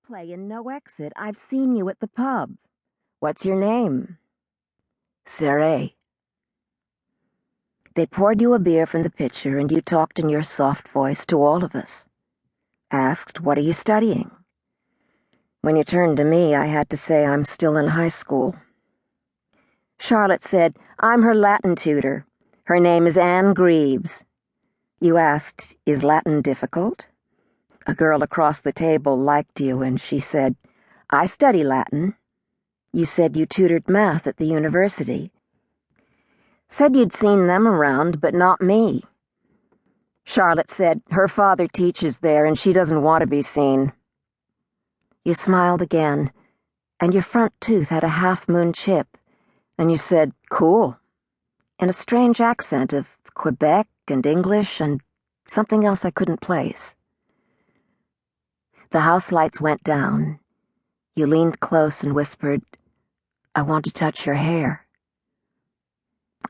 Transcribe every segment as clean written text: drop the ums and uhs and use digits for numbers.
play in No Exit. I've seen you at the pub. What's your name? Serey. They poured you a beer from the pitcher, and you talked in your soft voice to all of us. Asked, what are you studying? When you turned to me, I had to say I'm still in high school. Charlotte said, I'm her Latin tutor. Her name is Anne Greaves. You asked, is Latin difficult? A girl across the table liked you, and she said, I study Latin. You said you tutored math at the university. Said you'd seen them around, but not me. Charlotte said, her father teaches there, and she doesn't want to be seen. You smiled again, and your front tooth had a half-moon chip, and you said, cool, in a strange accent of Quebec and English and something else I couldn't place. The house lights went down. You leaned close and whispered, I want to touch your hair.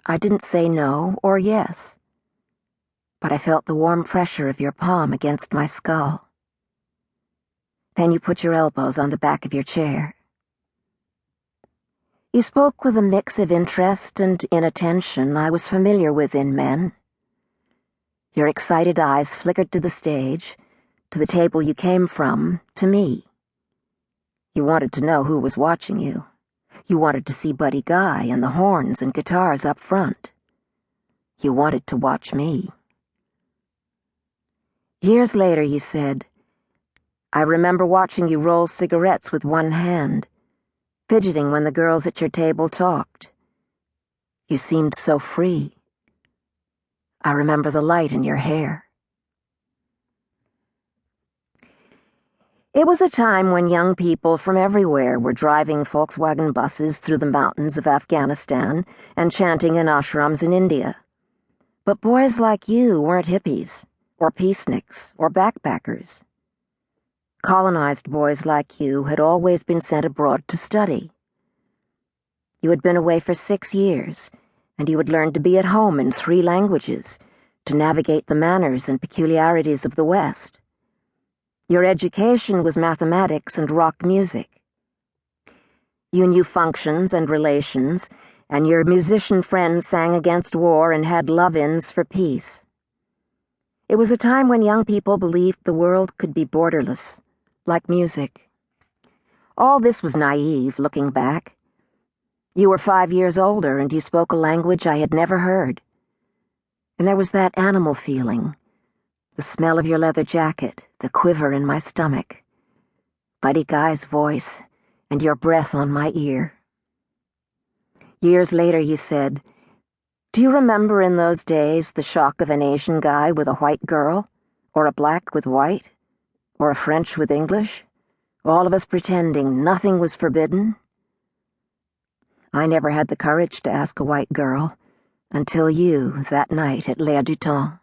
I didn't say no or yes, but I felt the warm pressure of your palm against my skull. Then you put your elbows on the back of your chair. You spoke with a mix of interest and inattention I was familiar with in men. Your excited eyes flickered to the stage, to the table you came from, to me. You wanted to know who was watching you. You wanted to see Buddy Guy and the horns and guitars up front. You wanted to watch me. Years later, you said, I remember watching you roll cigarettes with one hand, fidgeting when the girls at your table talked. You seemed so free. I remember the light in your hair. It was a time when young people from everywhere were driving Volkswagen buses through the mountains of Afghanistan and chanting in ashrams in India. But boys like you weren't hippies, or peaceniks, or backpackers. Colonized boys like you had always been sent abroad to study. You had been away for 6 years, and you had learned to be at home in 3 languages, to navigate the manners and peculiarities of the West. Your education was mathematics and rock music. You knew functions and relations, and your musician friends sang against war and had love-ins for peace. It was a time when young people believed the world could be borderless, like music. All this was naive, looking back. You were 5 years older, and you spoke a language I had never heard. And there was that animal feeling, the smell of your leather jacket, the quiver in my stomach, Buddy Guy's voice, and your breath on my ear. Years later, you said, do you remember in those days the shock of an Asian guy with a white girl, or a black with white, or a French with English, all of us pretending nothing was forbidden? I never had the courage to ask a white girl, until you, that night at L'air du Temps.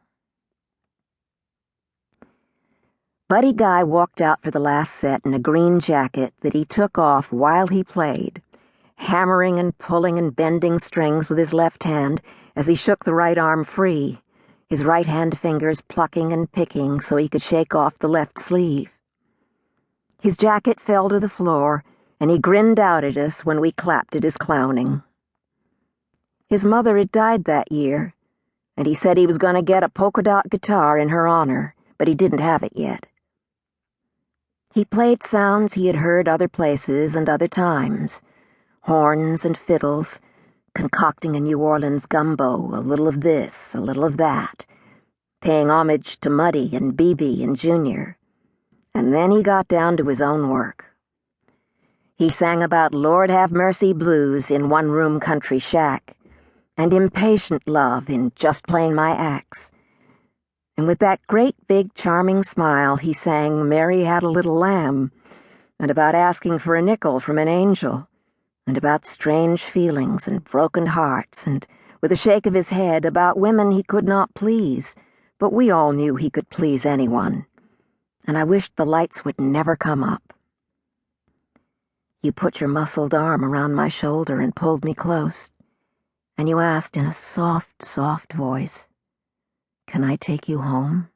Buddy Guy walked out for the last set in a green jacket that he took off while he played, hammering and pulling and bending strings with his left hand as he shook the right arm free, his right hand fingers plucking and picking so he could shake off the left sleeve. His jacket fell to the floor, and he grinned out at us when we clapped at his clowning. His mother had died that year, and he said he was going to get a polka-dot guitar in her honor, but he didn't have it yet. He played sounds he had heard other places and other times, horns and fiddles, concocting a New Orleans gumbo, a little of this, a little of that, paying homage to Muddy and BB and Junior. And then he got down to his own work. He sang about Lord Have Mercy blues in One Room Country Shack, and impatient love in Just Playing My Axe. And with that great big charming smile he sang Mary Had a Little Lamb, and about asking for a nickel from an angel, and about strange feelings and broken hearts, and with a shake of his head about women he could not please, but we all knew he could please anyone, and I wished the lights would never come up. You put your muscled arm around my shoulder and pulled me close, and you asked in a soft, soft voice, can I take you home?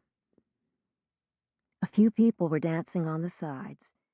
A few people were dancing on the sides.